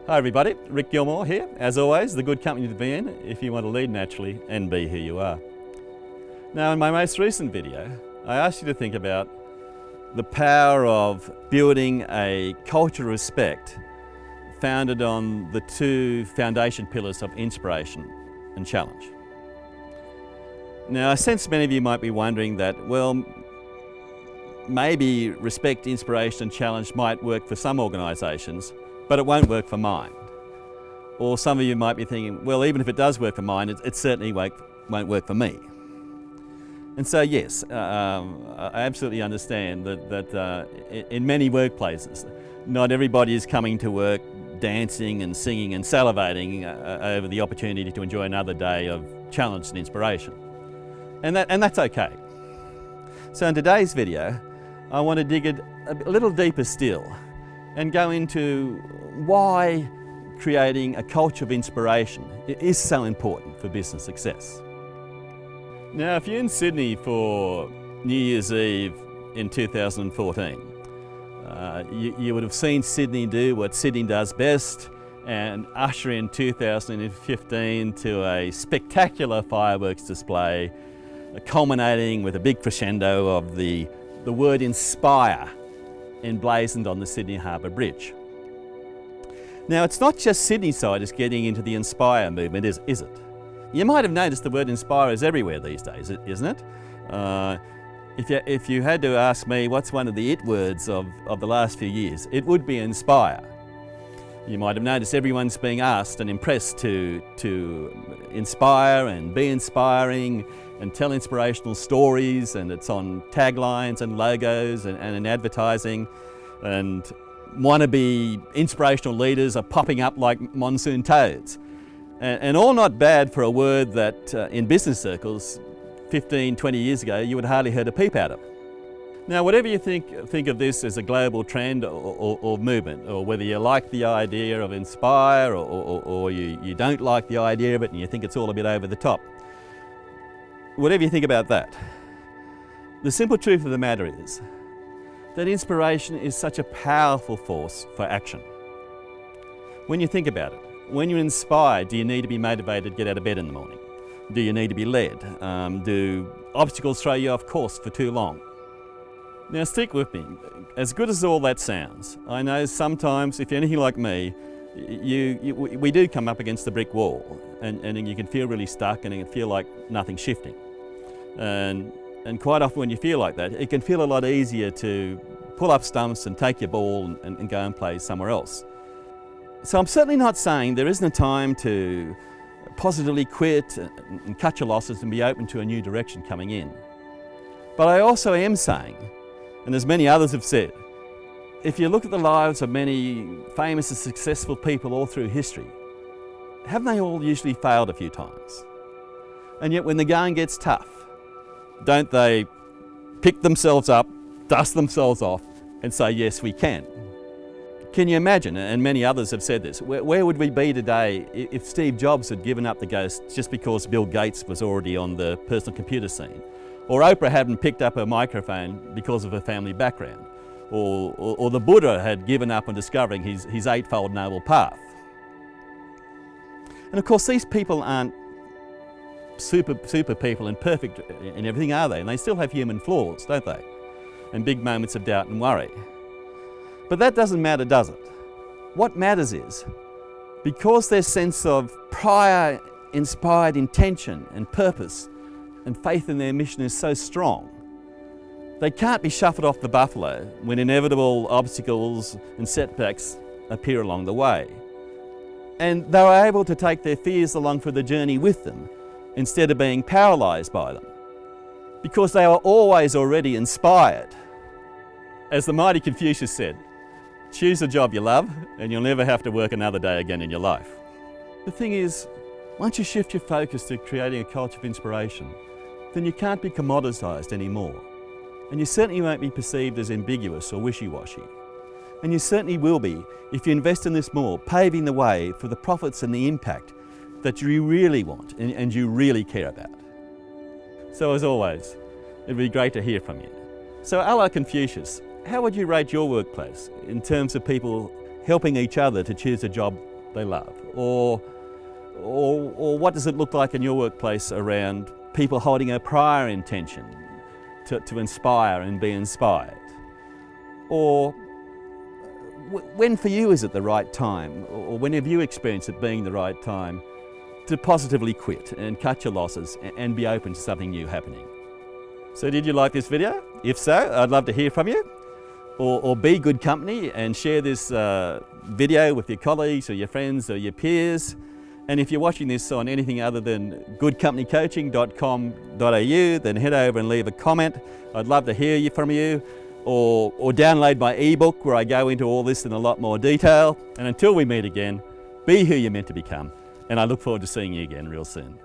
Hi everybody, Rick Gilmore here. As always, the good company to be in if you want to lead naturally and be who you are. Now, in my most recent video, I asked you to think about the power of building a culture of respect founded on the two foundation pillars of inspiration and challenge. Now, I sense many of you might be wondering that, well, maybe respect, inspiration and challenge might work for some organisations, but it won't work for mine. Or some of you might be thinking, well, even if it does work for mine, it certainly won't work for me. And so yes, I absolutely understand that in many workplaces, not everybody is coming to work dancing and singing and salivating over the opportunity to enjoy another day of challenge and inspiration. And that's okay. So in today's video, I want to dig a little deeper still and go into why creating a culture of inspiration is so important for business success. Now, if you're in Sydney for New Year's Eve in 2014, you would have seen Sydney do what Sydney does best and usher in 2015 to a spectacular fireworks display, culminating with a big crescendo of the word inspire emblazoned on the Sydney Harbour Bridge. Now, it's not just Sydney-siders getting into the inspire movement, is it? You might have noticed the word inspire is everywhere these days, isn't it? If you had to ask me what's one of the it words of the last few years, it would be inspire. You might have noticed everyone's being asked and impressed to inspire and be inspiring and tell inspirational stories, and it's on taglines and logos and in advertising, and wannabe inspirational leaders are popping up like monsoon toads. And all not bad for a word that in business circles 15, 20 years ago you would hardly heard a peep out of. Now, whatever you think of this as a global trend or movement, or whether you like the idea of inspire or you don't like the idea of it and you think it's all a bit over the top, whatever you think about that, the simple truth of the matter is that inspiration is such a powerful force for action. When you think about it, when you're inspired, do you need to be motivated to get out of bed in the morning? Do you need to be led? Do obstacles throw you off course for too long? Now, stick with me. As good as all that sounds, I know sometimes, if you're anything like me, we do come up against the brick wall, and you can feel really stuck and it can feel like nothing's shifting. And quite often when you feel like that, it can feel a lot easier to pull up stumps and take your ball and go and play somewhere else. So I'm certainly not saying there isn't a time to positively quit and cut your losses and be open to a new direction coming in. But I also am saying, and as many others have said, if you look at the lives of many famous and successful people all through history, haven't they all usually failed a few times? And yet when the going gets tough, don't they pick themselves up, dust themselves off and say, yes, we can? Can you imagine, and many others have said this, where would we be today if Steve Jobs had given up the ghost just because Bill Gates was already on the personal computer scene? Or Oprah hadn't picked up her microphone because of her family background? Or the Buddha had given up on discovering his eightfold noble path? And of course, these people aren't super people and perfect in everything, are they? And they still have human flaws, don't they? And big moments of doubt and worry. But that doesn't matter, does it? What matters is, because their sense of prior inspired intention and purpose and faith in their mission is so strong, they can't be shuffled off the buffalo when inevitable obstacles and setbacks appear along the way. And they are able to take their fears along for the journey with them, instead of being paralysed by them, because they are always already inspired. As the mighty Confucius said, choose a job you love and you'll never have to work another day again in your life. The thing is, once you shift your focus to creating a culture of inspiration, then you can't be commoditised anymore. And you certainly won't be perceived as ambiguous or wishy-washy. And you certainly will be if you invest in this more, paving the way for the profits and the impact that you really want and you really care about. So as always, it'd be great to hear from you. So a la Confucius, how would you rate your workplace in terms of people helping each other to choose a job they love? Or what does it look like in your workplace around people holding a prior intention to inspire and be inspired? Or when for you is it the right time, or when have you experienced it being the right time to positively quit and cut your losses and be open to something new happening? So did you like this video? If so, I'd love to hear from you. Or be good company and share this video with your colleagues or your friends or your peers. And if you're watching this on anything other than goodcompanycoaching.com.au, then head over and leave a comment. I'd love to hear from you. Or download my ebook where I go into all this in a lot more detail. And until we meet again, be who you're meant to become. And I look forward to seeing you again real soon.